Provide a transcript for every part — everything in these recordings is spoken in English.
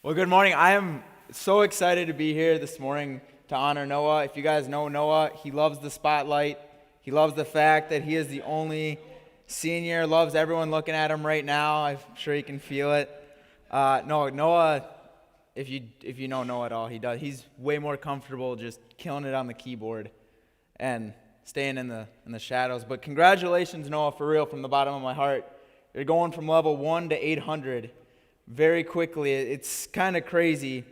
Well, good morning. I am so excited to be here this morning to honor Noah. If you guys know Noah, he loves the spotlight. He loves the fact that he is the only senior, loves everyone looking at him right now. I'm sure you can feel it. No, Noah, if you know Noah at all, he's way more comfortable just killing it on the keyboard and staying in the shadows. But congratulations, Noah, for real, from the bottom of my heart. You're going from level 1 to 800. Very quickly. It's kind of crazy.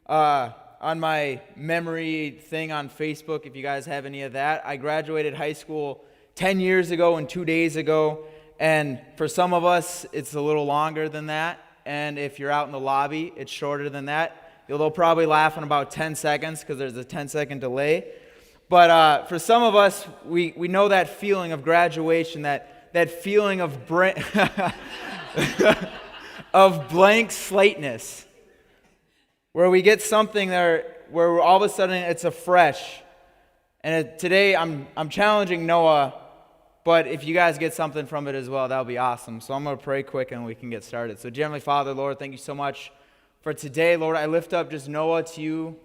On my memory thing on Facebook, if you guys have any of that, I graduated high school 10 years ago and 2 days ago, and for some of us, it's a little longer than that, and if you're out in the lobby, it's shorter than that. They'll probably laugh in about 10 seconds because there's a 10-second delay, but for some of us, we know that feeling of graduation, that feeling of of blank slateness, where we get something there where all of a sudden it's a fresh. And today I'm challenging Noah, but if you guys get something from it as well, that'll be awesome. So I'm going to pray quick and we can get started. So, dear Heavenly Father, Lord, thank you so much for today. Lord, I lift up just Noah to you.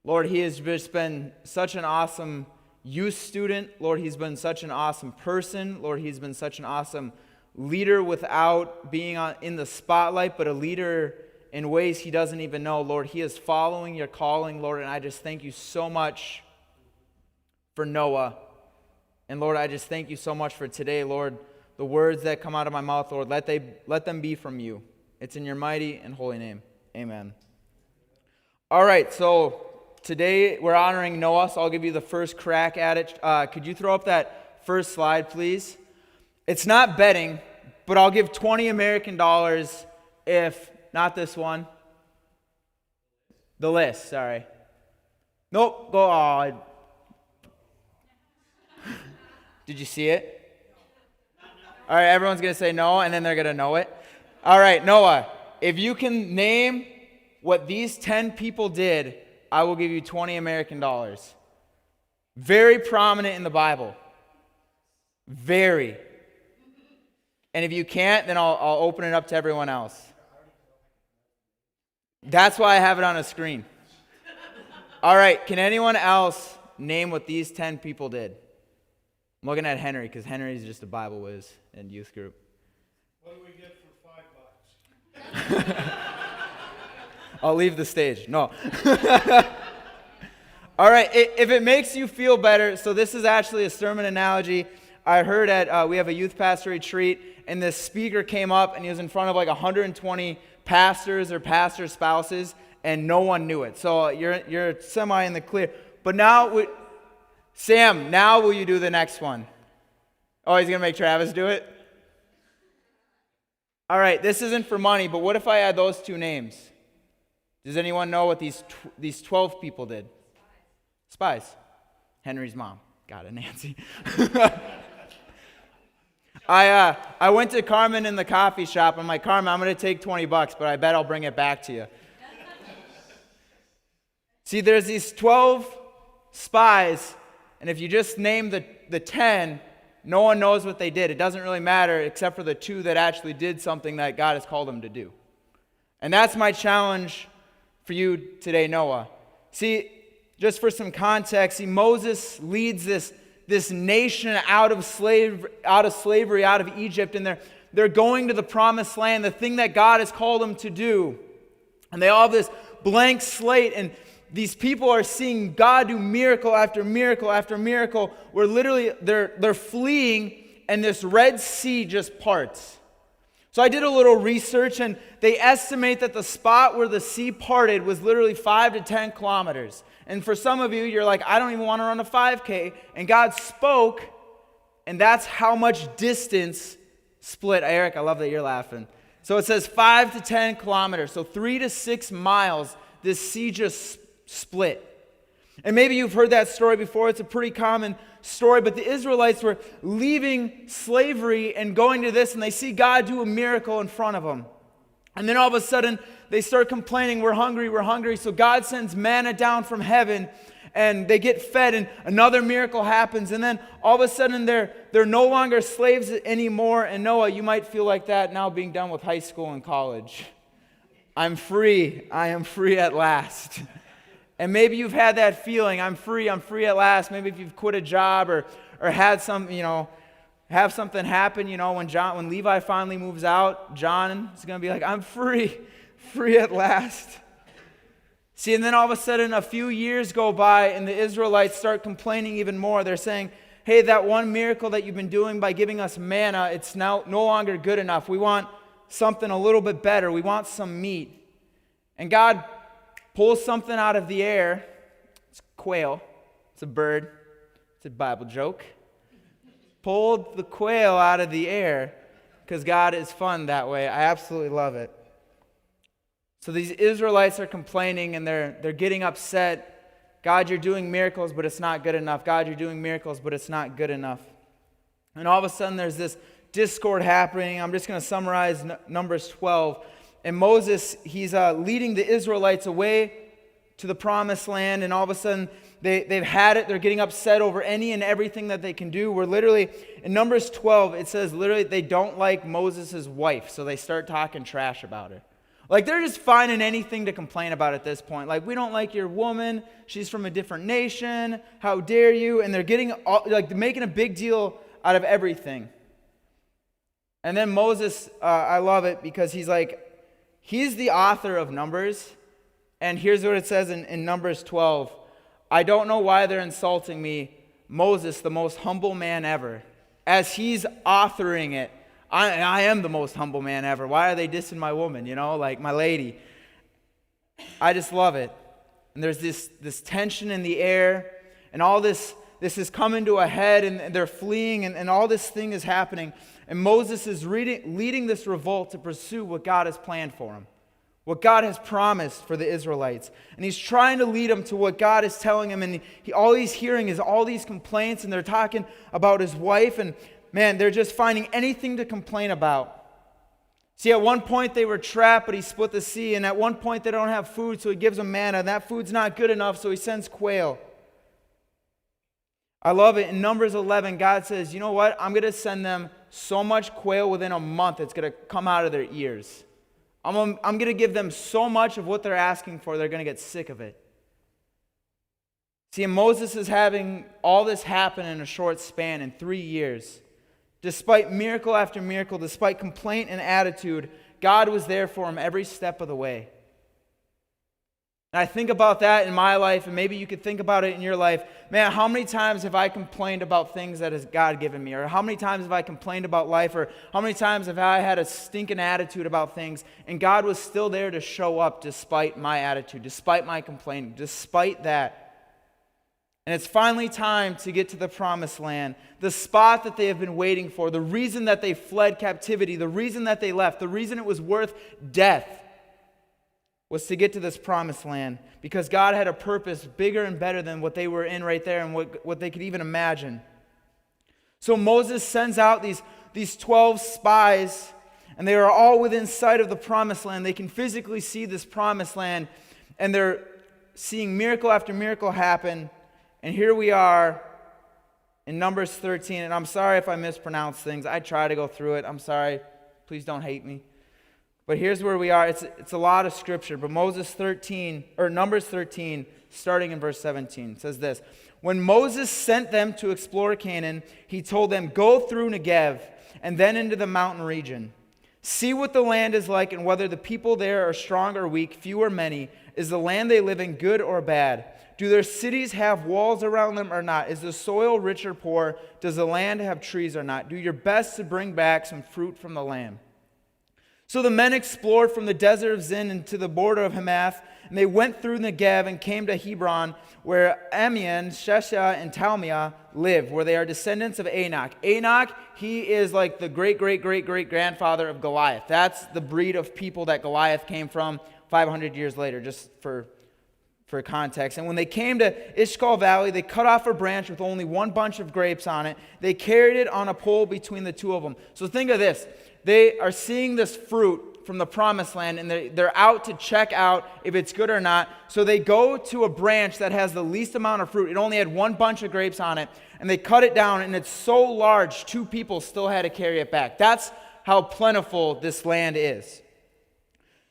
Lord, he has just been such an awesome youth student. Lord, he's been such an awesome person. Lord, he's been such an awesome leader without being in the spotlight, but a leader in ways he doesn't even know. Lord, he is following your calling, Lord, and I just thank you so much for Noah. And Lord, I just thank you so much for today, Lord. The words that come out of my mouth, Lord, let them be from you. It's in your mighty and holy name. Amen. All right, so today we're honoring Noah, so I'll give you the first crack at it. Could you throw up that first slide, please? It's not betting, but I'll give $20 American if, not this one, the list, sorry. Nope, go on. Did you see it? All right, everyone's going to say no, and then they're going to know it. All right, Noah, if you can name what these 10 people did, I will give you $20 American. Very prominent in the Bible. Very. And if you can't, then I'll open it up to everyone else. That's why I have it on a screen. All right, can anyone else name what these 10 people did? I'm looking at Henry, because Henry's just a Bible whiz in youth group. What do we get for $5? I'll leave the stage. No. All right, if it makes you feel better, so this is actually a sermon analogy. I heard we have a youth pastor retreat, and this speaker came up, and he was in front of like 120 pastors or pastor spouses, and no one knew it. So you're semi in the clear. But now, Sam, now will you do the next one? Oh, he's going to make Travis do it? All right, this isn't for money, but what if I add those two names? Does anyone know what these 12 people did? Spies. Henry's mom. Got it, Nancy. I went to Carmen in the coffee shop. I'm like, Carmen, I'm going to take $20, but I bet I'll bring it back to you. See, there's these 12 spies, and if you just name the 10, no one knows what they did. It doesn't really matter except for the 2 that actually did something that God has called them to do. And that's my challenge for you today, Noah. See, just for some context, Moses leads this nation out of slavery, out of Egypt, and they're going to the promised land, the thing that God has called them to do. And they all have this blank slate, and these people are seeing God do miracle after miracle after miracle, where literally they're fleeing, and this Red Sea just parts. So I did a little research, and they estimate that the spot where the sea parted was literally 5 to 10 kilometers. And for some of you, you're like, I don't even want to run a 5K. And God spoke, and that's how much distance split. Eric, I love that you're laughing. So it says 5 to 10 kilometers. So 3 to 6 miles, this sea just split. And maybe you've heard that story before. It's a pretty common story. But the Israelites were leaving slavery and going to this, and they see God do a miracle in front of them. And then all of a sudden, they start complaining, we're hungry, we're hungry. So God sends manna down from heaven, and they get fed, and another miracle happens. And then all of a sudden, they're no longer slaves anymore. And Noah, you might feel like that now being done with high school and college. I'm free. I am free at last. And maybe you've had that feeling, I'm free at last. Maybe if you've quit a job or had some, have something happen, when Levi finally moves out, John is going to be like, I'm free at last. See, and then all of a sudden a few years go by and the Israelites start complaining even more. They're saying, hey, that one miracle that you've been doing by giving us manna, it's now no longer good enough. We want something a little bit better. We want some meat. And God pulls something out of the air. It's quail. It's a bird. It's a Bible joke. Pulled the quail out of the air because God is fun that way. I absolutely love it. So these Israelites are complaining and they're getting upset. God, you're doing miracles, but it's not good enough. God, you're doing miracles, but it's not good enough. And all of a sudden there's this discord happening. I'm just going to summarize Numbers 12. And Moses, he's leading the Israelites away to the promised land, and all of a sudden they've had it. They're getting upset over any and everything that they can do. We're literally, in Numbers 12, it says literally they don't like Moses' wife, so they start talking trash about her. Like they're just finding anything to complain about at this point. Like, we don't like your woman. She's from a different nation. How dare you? And they're making a big deal out of everything. And then Moses, I love it because he's the author of Numbers. And here's what it says in Numbers 12. I don't know why they're insulting me, Moses, the most humble man ever. As he's authoring it, I am the most humble man ever. Why are they dissing my woman, like my lady? I just love it. And there's this tension in the air, and all this is coming to a head, and they're fleeing, and all this thing is happening. And Moses is leading this revolt to pursue what God has planned for him, what God has promised for the Israelites. And he's trying to lead them to what God is telling him, and all he's hearing is all these complaints, and they're talking about his wife, and man, they're just finding anything to complain about. See, at one point they were trapped, but he split the sea. And at one point they don't have food, so he gives them manna. And that food's not good enough, so he sends quail. I love it. In Numbers 11, God says, you know what? I'm going to send them so much quail within a month, it's going to come out of their ears. I'm going to give them so much of what they're asking for, they're going to get sick of it. See, and Moses is having all this happen in a short span in 3 years. Despite miracle after miracle, despite complaint and attitude, God was there for him every step of the way. And I think about that in my life, and maybe you could think about it in your life. Man, how many times have I complained about things that has God given me? Or how many times have I complained about life? Or how many times have I had a stinking attitude about things? And God was still there to show up despite my attitude, despite my complaining, despite that. And it's finally time to get to the promised land, the spot that they have been waiting for, the reason that they fled captivity, the reason that they left, the reason it was worth death was to get to this promised land, because God had a purpose bigger and better than what they were in right there and what they could even imagine. So Moses sends out these 12 spies, and they are all within sight of the promised land. They can physically see this promised land, and they're seeing miracle after miracle happen. And here we are in Numbers 13, and I'm sorry if I mispronounce things. I try to go through it. I'm sorry. Please don't hate me. But here's where we are. It's a lot of scripture, but Numbers 13, starting in verse 17, says this. When Moses sent them to explore Canaan, he told them, go through Negev and then into the mountain region. See what the land is like and whether the people there are strong or weak, few or many. Is the land they live in good or bad? Do their cities have walls around them or not? Is the soil rich or poor? Does the land have trees or not? Do your best to bring back some fruit from the land. So the men explored from the desert of Zin into the border of Hamath, and they went through Negev and came to Hebron, where Amian, Shesha, and Talmiah live, where they are descendants of Anak. Anak, he is like the great-great-great-great-grandfather of Goliath. That's the breed of people that Goliath came from 500 years later, just for context. And when they came to Ishkal Valley, they cut off a branch with only one bunch of grapes on it. They carried it on a pole between the two of them. So think of this. They are seeing this fruit from the promised land, and they're out to check out if it's good or not. So they go to a branch that has the least amount of fruit. It only had one bunch of grapes on it, and they cut it down, and it's so large, 2 people still had to carry it back. That's how plentiful this land is.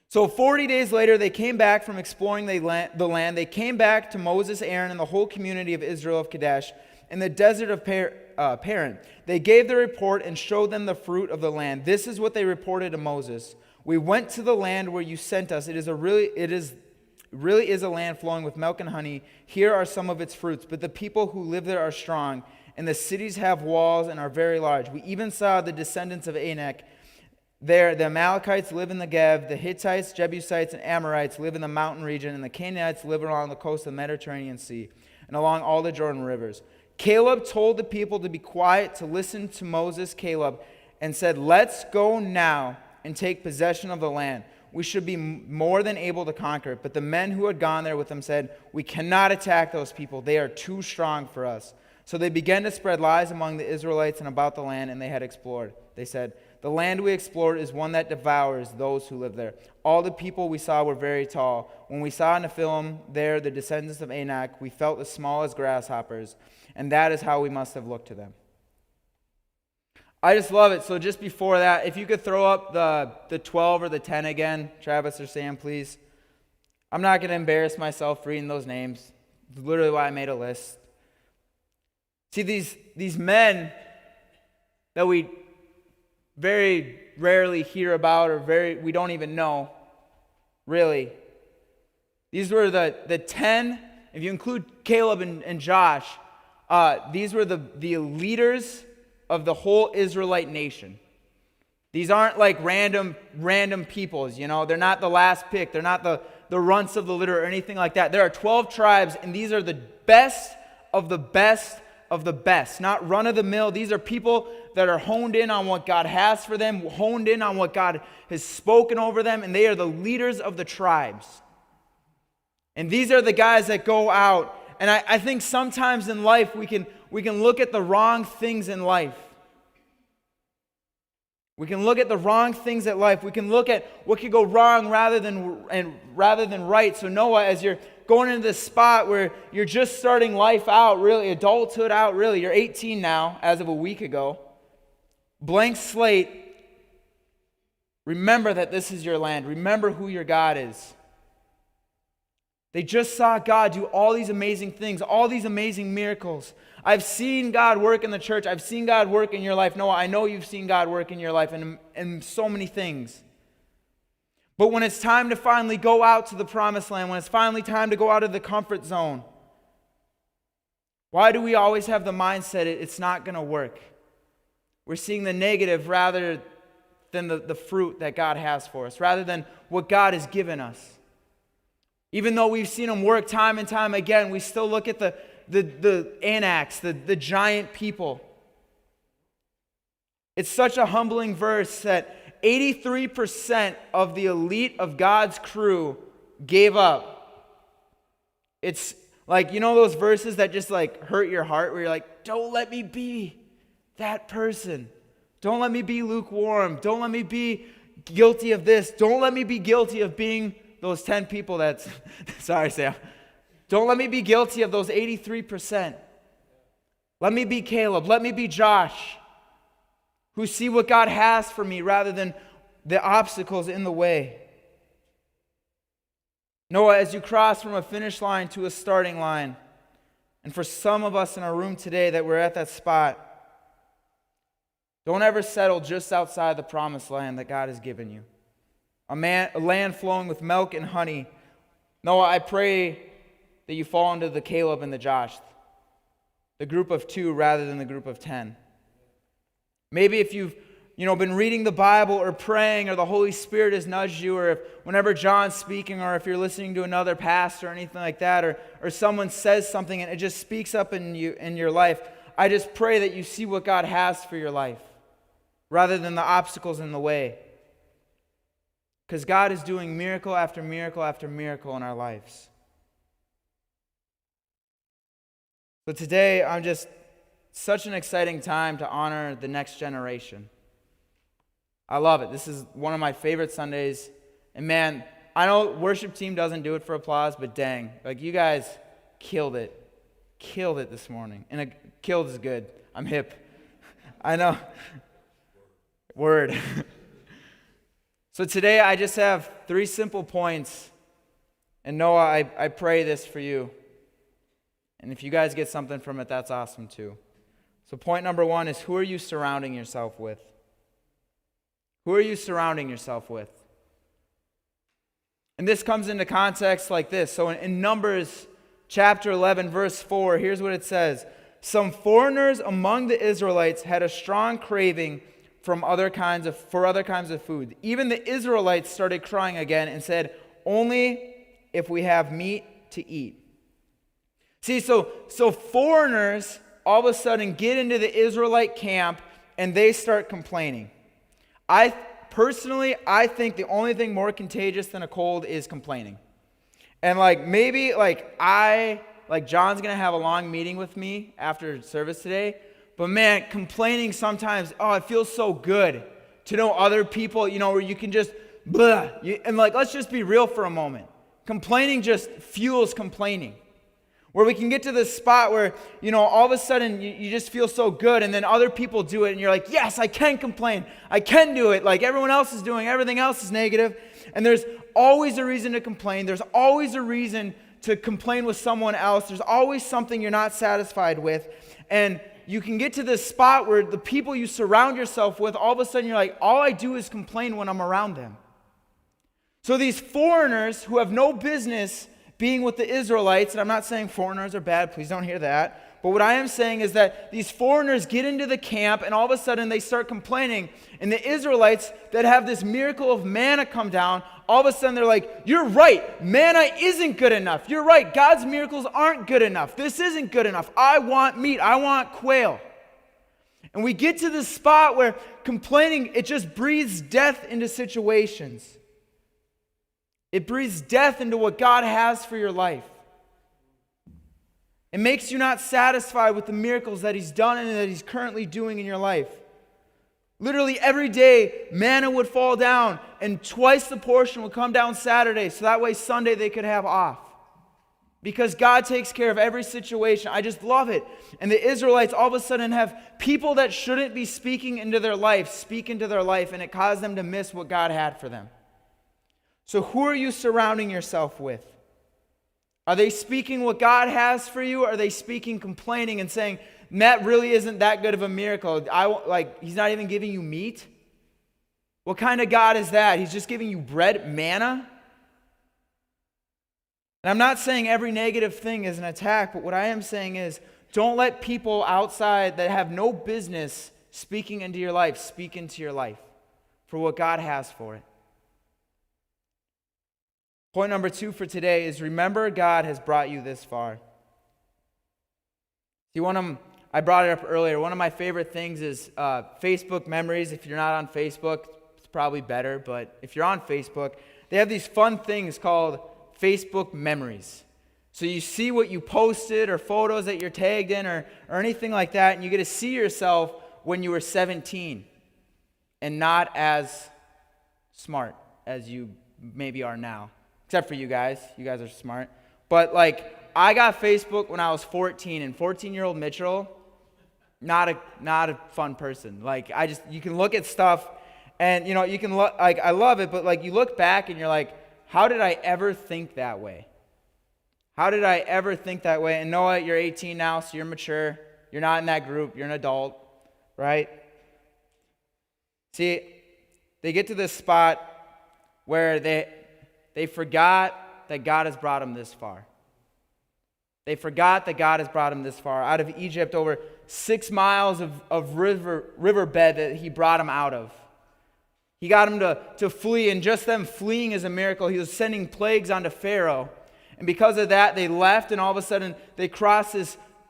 So 40 days later, they came back from exploring the land. They came back to Moses, Aaron, and the whole community of Israel of Kadesh in the desert of Paran. They gave their report and showed them the fruit of the land. This is what they reported to Moses. We went to the land where you sent us. It really is a land flowing with milk and honey. Here are some of its fruits. But the people who live there are strong, and the cities have walls and are very large. We even saw the descendants of Anak. There, the Amalekites live in the Negev, the Hittites, Jebusites, and Amorites live in the mountain region, and the Canaanites live along the coast of the Mediterranean Sea and along all the Jordan rivers. Caleb told the people to be quiet, to listen to Moses, Caleb, and said, "Let's go now and take possession of the land. We should be more than able to conquer it." But the men who had gone there with him said, "We cannot attack those people. They are too strong for us." So they began to spread lies among the Israelites and about the land, and they had explored. They said, "The land we explored is one that devours those who live there. All the people we saw were very tall. When we saw Nephilim there, the descendants of Anak, we felt as small as grasshoppers, and that is how we must have looked to them." I just love it. So just before that, if you could throw up the 12 or the 10 again, Travis or Sam, please. I'm not going to embarrass myself reading those names. It's literally why I made a list. See, these men that we very rarely hear about, or we don't even know, really. These were the 10, if you include Caleb and Josh, these were the leaders of the whole Israelite nation. These aren't like random peoples, you know. They're not the last pick. They're not the runts of the litter or anything like that. There are 12 tribes, and these are the best of the best of the best. Not run-of-the-mill. These are people that are honed in on what God has for them, honed in on what God has spoken over them, and they are the leaders of the tribes. And these are the guys that go out. And I think sometimes in life we can look at the wrong things in life. We can look at the wrong things in life. We can look at what could go wrong rather than right. So Noah, as you're going into this spot where you're just starting life out, really, adulthood out, really, you're 18 now, as of a week ago. Blank slate. Remember that this is your land. Remember who your God is. They just saw God do all these amazing things, all these amazing miracles. I've seen God work in the church. I've seen God work in your life. Noah, I know you've seen God work in your life in so many things. But when it's time to finally go out to the promised land, when it's finally time to go out of the comfort zone, why do we always have the mindset it's not going to work? We're seeing the negative rather than the fruit that God has for us, rather than what God has given us. Even though we've seen him work time and time again, we still look at the Anaks, the giant people. It's such a humbling verse that 83% of the elite of God's crew gave up. It's like, you know those verses that just like hurt your heart, where you're like, don't let me be that person. Don't let me be lukewarm. Don't let me be guilty of this. Don't let me be guilty of being those 10 people that's, sorry, Sam. Don't let me be guilty of those 83%. Let me be Caleb. Let me be Josh, who see what God has for me rather than the obstacles in the way. Noah, as you cross from a finish line to a starting line, and for some of us in our room today that we're at that spot, don't ever settle just outside the promised land that God has given you. A land flowing with milk and honey. Noah, I pray that you fall into the Caleb and the Josh, the group of 2 rather than the group of 10. Maybe if you've been reading the Bible or praying, or the Holy Spirit has nudged you, or if whenever John's speaking, or if you're listening to another pastor or anything like that, or someone says something and it just speaks up in your life, I just pray that you see what God has for your life rather than the obstacles in the way. Because God is doing miracle after miracle after miracle in our lives. So today, such an exciting time to honor the next generation. I love it. This is one of my favorite Sundays. And man, I know worship team doesn't do it for applause, but dang, like you guys killed it. Killed it this morning. And killed is good. I'm hip. I know. Word. So today I just have 3 simple points. And Noah, I pray this for you. And if you guys get something from it, that's awesome too. So point number 1 is, who are you surrounding yourself with? Who are you surrounding yourself with? And this comes into context like this. So in Numbers chapter 11, verse 4, here's what it says. Some foreigners among the Israelites had a strong craving for other kinds of food. Even the Israelites started crying again and said, only if we have meat to eat. See, so foreigners all of a sudden get into the Israelite camp and they start complaining. I think the only thing more contagious than a cold is complaining. And maybe John's going to have a long meeting with me after service today. But man, complaining sometimes, it feels so good to know other people, where you can just, let's just be real for a moment. Complaining just fuels complaining. Where we can get to this spot where, all of a sudden you just feel so good, and then other people do it and you're like, yes, I can complain. I can do it like everyone else is doing. Everything else is negative. And there's always a reason to complain. There's always a reason to complain with someone else. There's always something you're not satisfied with. And you can get to this spot where the people you surround yourself with, all of a sudden you're like, all I do is complain when I'm around them. So these foreigners who have no business being with the Israelites, and I'm not saying foreigners are bad, please don't hear that. But what I am saying is that these foreigners get into the camp and all of a sudden they start complaining. And the Israelites that have this miracle of manna come down, all of a sudden they're like, you're right, manna isn't good enough. You're right, God's miracles aren't good enough. This isn't good enough. I want meat, I want quail. And we get to this spot where complaining, it just breathes death into situations. It breathes death into what God has for your life. It makes you not satisfied with the miracles that He's done and that He's currently doing in your life. Literally every day, manna would fall down, and twice the portion would come down Saturday, so that way Sunday they could have off. Because God takes care of every situation. I just love it. And the Israelites all of a sudden have people that shouldn't be speaking into their life, speak into their life, and it caused them to miss what God had for them. So who are you surrounding yourself with? Are they speaking what God has for you? Or are they speaking complaining and saying, that really isn't that good of a miracle. He's not even giving you meat? What kind of God is that? He's just giving you bread, manna? And I'm not saying every negative thing is an attack, but what I am saying is, don't let people outside that have no business speaking into your life speak into your life for what God has for it. Point number 2 for today is, remember God has brought you this far. See, I brought it up earlier. One of my favorite things is Facebook memories. If you're not on Facebook, it's probably better. But if you're on Facebook, they have these fun things called Facebook memories. So you see what you posted or photos that you're tagged in or anything like that, and you get to see yourself when you were 17 and not as smart as you maybe are now. Except for you guys. You guys are smart. But I got Facebook when I was 14, and 14-year-old Mitchal, not a fun person. You can look at stuff, and you can look, I love it, but you look back and you're like, how did I ever think that way? How did I ever think that way? And Noah, you're 18 now, so you're mature. You're not in that group. You're an adult, right? See, they get to this spot where they forgot that God has brought them this far. They forgot that God has brought them this far. Out of Egypt, over 6 miles of riverbed that He brought them out of. He got them to flee, and just them fleeing is a miracle. He was sending plagues onto Pharaoh. And because of that, they left, and all of a sudden, they crossed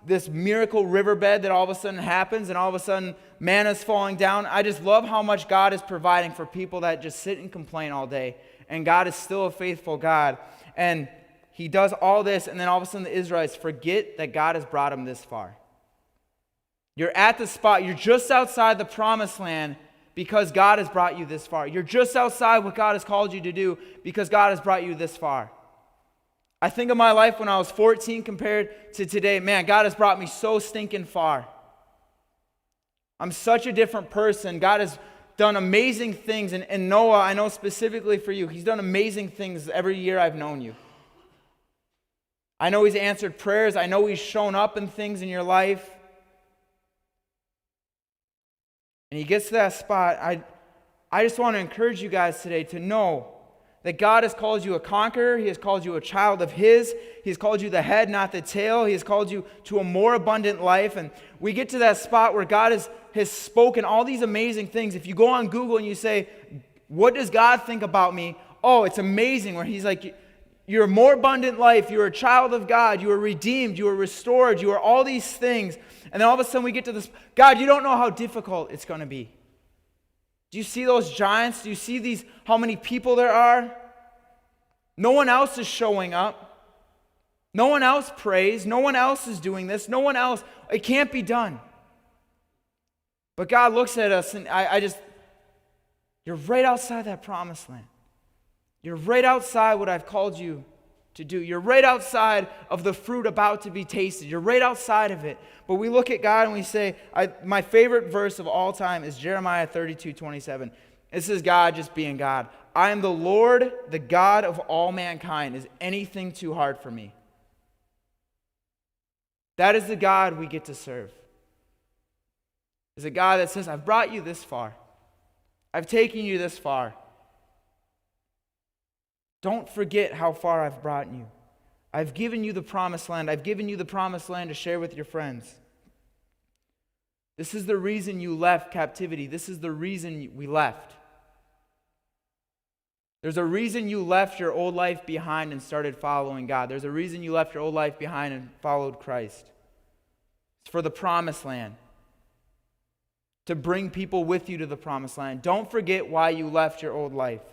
this miracle riverbed that all of a sudden happens, and all of a sudden, manna's falling down. I just love how much God is providing for people that just sit and complain all day. And God is still a faithful God. And He does all this, and then all of a sudden the Israelites forget that God has brought them this far. You're at the spot, you're just outside the promised land because God has brought you this far. You're just outside what God has called you to do because God has brought you this far. I think of my life when I was 14 compared to today. Man, God has brought me so stinking far. I'm such a different person. God has done amazing things. And Noah, I know specifically for you, he's done amazing things every year I've known you. I know he's answered prayers. I know he's shown up in things in your life. And he gets to that spot. I just want to encourage you guys today to know that God has called you a conqueror. He has called you a child of His. He has called you the head, not the tail. He has called you to a more abundant life. And we get to that spot where God has spoken all these amazing things. If you go on Google and you say, what does God think about me? Oh, it's amazing, where He's like, you're a more abundant life. You're a child of God. You are redeemed. You are restored. You are all these things. And then all of a sudden we get to this, God, you don't know how difficult it's going to be. Do you see those giants? Do you see how many people there are? No one else is showing up. No one else prays. No one else is doing this. No one else. It can't be done. But God looks at us and you're right outside that promised land. You're right outside what I've called you to do. You're right outside of the fruit about to be tasted. You're right outside of it. But we look at God and we say, my favorite verse of all time is Jeremiah 32:27. This is God just being God. I am the Lord, the God of all mankind. Is anything too hard for me? That is the God we get to serve. Is a God that says, I've brought you this far. I've taken you this far. Don't forget how far I've brought you. I've given you the promised land. I've given you the promised land to share with your friends. This is the reason you left captivity. This is the reason we left. There's a reason you left your old life behind and started following God. There's a reason you left your old life behind and followed Christ. It's for the promised land. To bring people with you to the promised land. Don't forget why you left your old life.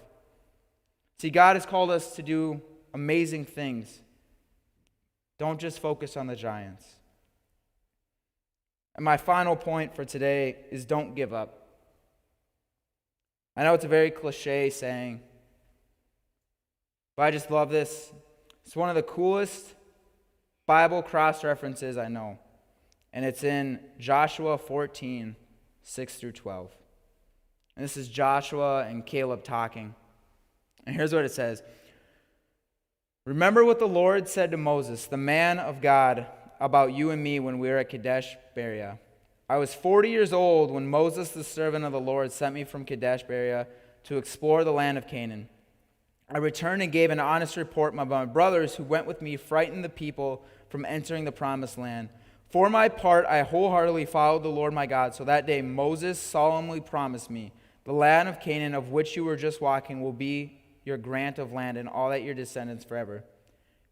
See, God has called us to do amazing things. Don't just focus on the giants. And my final point for today is don't give up. I know it's a very cliche saying, but I just love this. It's one of the coolest Bible cross-references I know. And it's in Joshua 14, 6 through 12. And this is Joshua and Caleb talking. And here's what it says. Remember what the Lord said to Moses, the man of God, about you and me when we were at Kadesh Barnea. I was 40 years old when Moses, the servant of the Lord, sent me from Kadesh Barnea to explore the land of Canaan. I returned and gave an honest report. My brothers who went with me frightened the people from entering the promised land. For my part, I wholeheartedly followed the Lord my God. So that day Moses solemnly promised me, the land of Canaan of which you were just walking will be your grant of land and all that your descendants forever.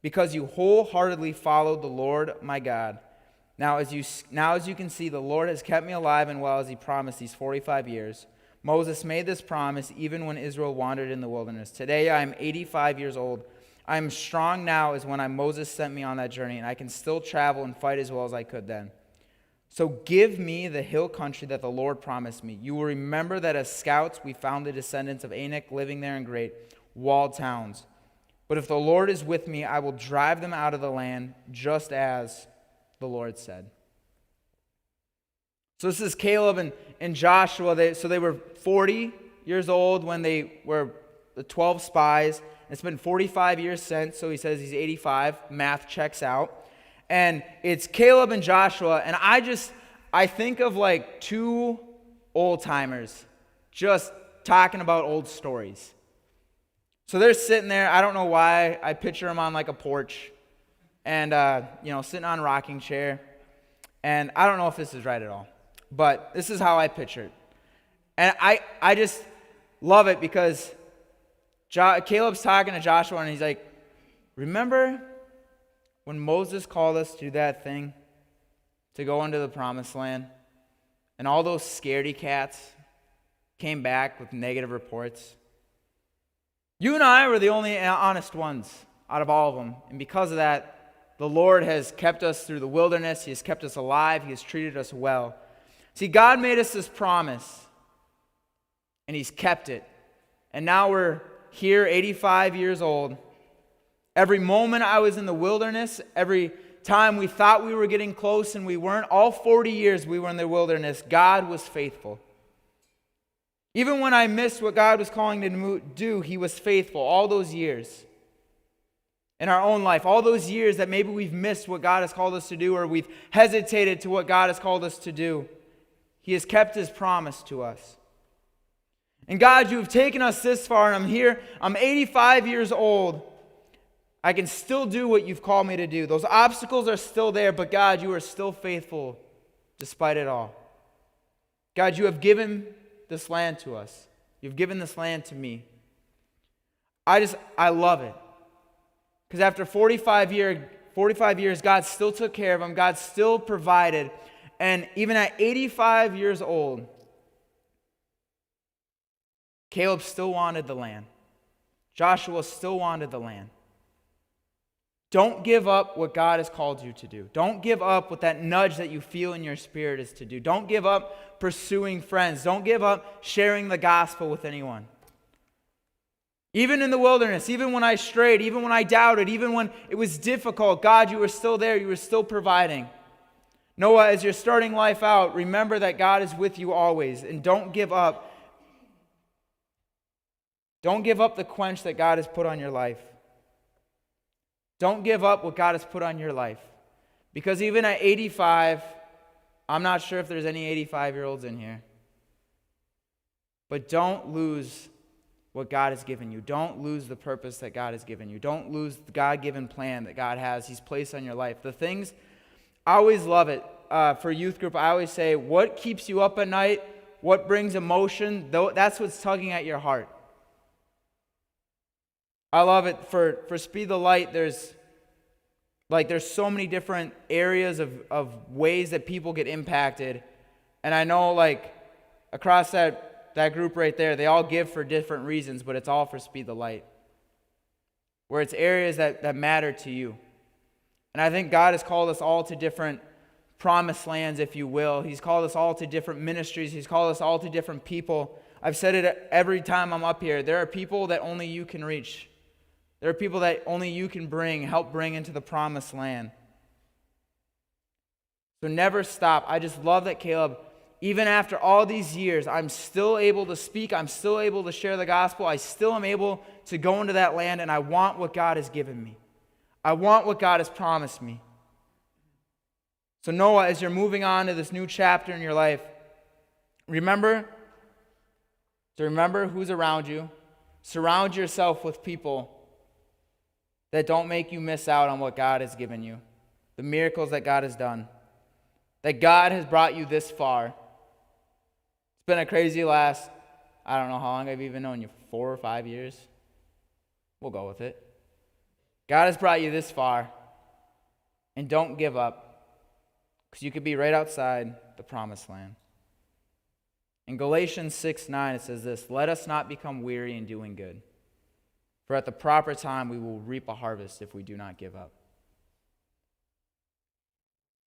Because you wholeheartedly followed the Lord my God. Now as you can see, the Lord has kept me alive and well as He promised these 45 years. Moses made this promise even when Israel wandered in the wilderness. Today I am 85 years old. I am strong now as when Moses sent me on that journey, and I can still travel and fight as well as I could then. So give me the hill country that the Lord promised me. You will remember that as scouts we found the descendants of Anak living there in great walled towns. But if the Lord is with me, I will drive them out of the land, just as the Lord said. So this is Caleb and Joshua. They were 40 years old when they were the 12 spies. It's been 45 years since, so he says he's 85. Math checks out. And it's Caleb and Joshua, and I think of like two old-timers just talking about old stories. So they're sitting there. I don't know why. I picture them on like a porch and, sitting on a rocking chair. And I don't know if this is right at all, but this is how I picture it. And I just love it because Caleb's talking to Joshua and he's like, remember when Moses called us to do that thing to go into the promised land and all those scaredy cats came back with negative reports? You and I were the only honest ones out of all of them. And because of that, the Lord has kept us through the wilderness. He has kept us alive. He has treated us well. See, God made us this promise, and He's kept it. And now we're here, 85 years old. Every moment I was in the wilderness, every time we thought we were getting close and we weren't, all 40 years we were in the wilderness, God was faithful. Even when I missed what God was calling to do, he was faithful all those years. In our own life, all those years that maybe we've missed what God has called us to do, or we've hesitated to what God has called us to do, he has kept his promise to us. And God, you have taken us this far, and I'm here, I'm 85 years old. I can still do what you've called me to do. Those obstacles are still there, but God, you are still faithful despite it all. God, you have given this land to us. You've given this land to me. I love it. Because after 45 years, God still took care of them. God still provided. And even at 85 years old, Caleb still wanted the land. Joshua still wanted the land. Don't give up what God has called you to do. Don't give up what that nudge that you feel in your spirit is to do. Don't give up pursuing friends. Don't give up sharing the gospel with anyone. Even in the wilderness, even when I strayed, even when I doubted, even when it was difficult, God, you were still there. You were still providing. Noah, as you're starting life out, remember that God is with you always. And don't give up. Don't give up the quench that God has put on your life. Don't give up what God has put on your life. Because even at 85, I'm not sure if there's any 85-year-olds in here. But don't lose what God has given you. Don't lose the purpose that God has given you. Don't lose the God-given plan that God has. He's placed on your life. The things, I always love it. For youth group, I always say, what keeps you up at night? What brings emotion? That's what's tugging at your heart. I love it. For Speed the Light, there's so many different areas of ways that people get impacted. And I know across that group right there, they all give for different reasons, but it's all for Speed the Light. Where it's areas that matter to you. And I think God has called us all to different promised lands, if you will. He's called us all to different ministries. He's called us all to different people. I've said it every time I'm up here. There are people that only you can reach. There are people that only you can help bring into the promised land. So never stop. I just love that Caleb, even after all these years, I'm still able to speak. I'm still able to share the gospel. I still am able to go into that land, and I want what God has given me. I want what God has promised me. So Noah, as you're moving on to this new chapter in your life, remember who's around you. Surround yourself with people that don't make you miss out on what God has given you, the miracles that God has done, that God has brought you this far. It's been a crazy last, I don't know how long I've even known you, 4 or 5 years. We'll go with it. God has brought you this far, and don't give up, because you could be right outside the promised land. In Galatians 6:9, it says this, "Let us not become weary in doing good. For at the proper time we will reap a harvest if we do not give up."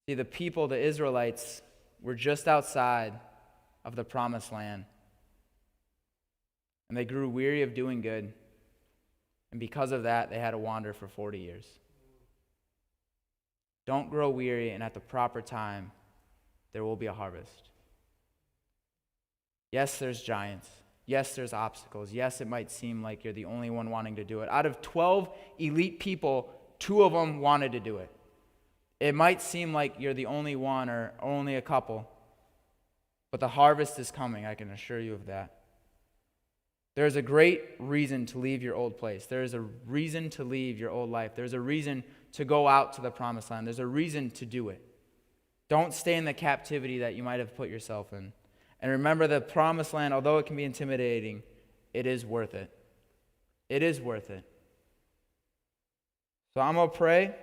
See, the people, the Israelites, were just outside of the promised land. And they grew weary of doing good. And because of that, they had to wander for 40 years. Don't grow weary, and at the proper time, there will be a harvest. Yes, there's giants. Yes, there's obstacles. Yes, it might seem like you're the only one wanting to do it. Out of 12 elite people, 2 of them wanted to do it. It might seem like you're the only one or only a couple, but the harvest is coming, I can assure you of that. There's a great reason to leave your old place. There's a reason to leave your old life. There's a reason to go out to the promised land. There's a reason to do it. Don't stay in the captivity that you might have put yourself in. And remember, the promised land, although it can be intimidating, it is worth it. It is worth it. So I'm going to pray.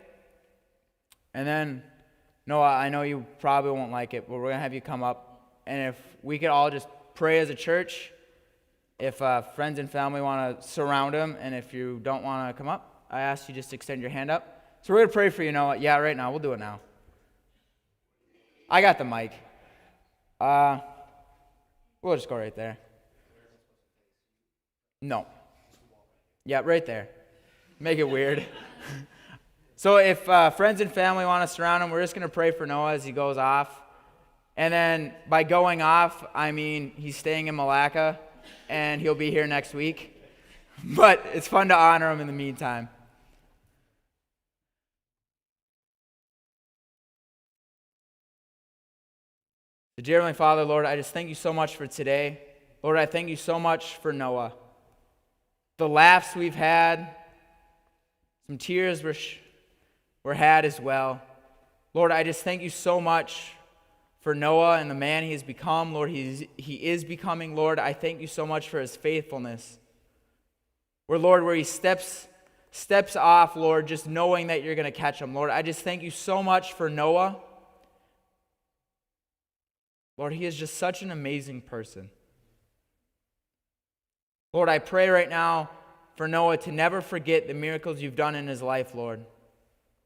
And then, Noah, I know you probably won't like it, but we're going to have you come up. And if we could all just pray as a church, if friends and family want to surround him, and if you don't want to come up, I ask you just to extend your hand up. So we're going to pray for you, Noah. Yeah, right now. We'll do it now. I got the mic. We'll just go right there. No. Yeah, right there. Make it weird. So if friends and family want to surround him, we're just going to pray for Noah as he goes off. And then by going off, I mean he's staying in Malacca. and he'll be here next week. But it's fun to honor him in the meantime. So dear Heavenly Father, Lord, I just thank you so much for today. Lord, I thank you so much for Noah. The laughs we've had, some tears were had as well. Lord, I just thank you so much for Noah and the man he has become. Lord, he is becoming. Lord, I thank you so much for his faithfulness. Where he steps off, Lord, just knowing that you're going to catch him. Lord, I just thank you so much for Noah. Lord, he is just such an amazing person. Lord, I pray right now for Noah to never forget the miracles you've done in his life, Lord.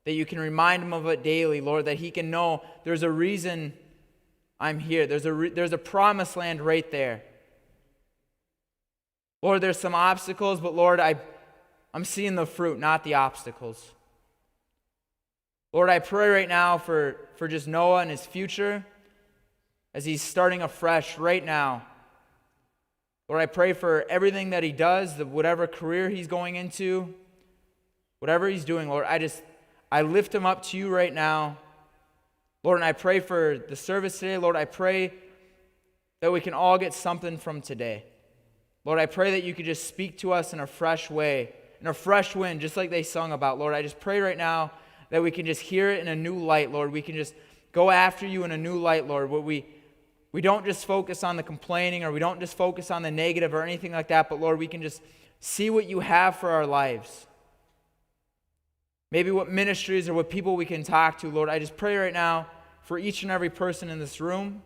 That you can remind him of it daily, Lord, that he can know there's a reason I'm here. There's a promised land right there. Lord, there's some obstacles, but Lord, I'm seeing the fruit, not the obstacles. Lord, I pray right now for just Noah and his future as he's starting afresh right now. Lord, I pray for everything that he does, whatever career he's going into, whatever he's doing, Lord, I lift him up to you right now. Lord, and I pray for the service today. Lord, I pray that we can all get something from today. Lord, I pray that you could just speak to us in a fresh way, in a fresh wind, just like they sung about. Lord, I just pray right now that we can just hear it in a new light, Lord. We can just go after you in a new light, Lord, where we don't just focus on the complaining or we don't just focus on the negative or anything like that, but Lord, we can just see what you have for our lives. Maybe what ministries or what people we can talk to, Lord. I just pray right now for each and every person in this room,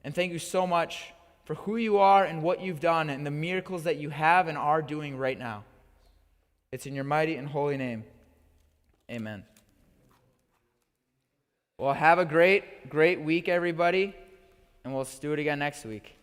and thank you so much for who you are and what you've done and the miracles that you have and are doing right now. It's in your mighty and holy name. Amen. Well, have a great week, everybody, and we'll do it again next week.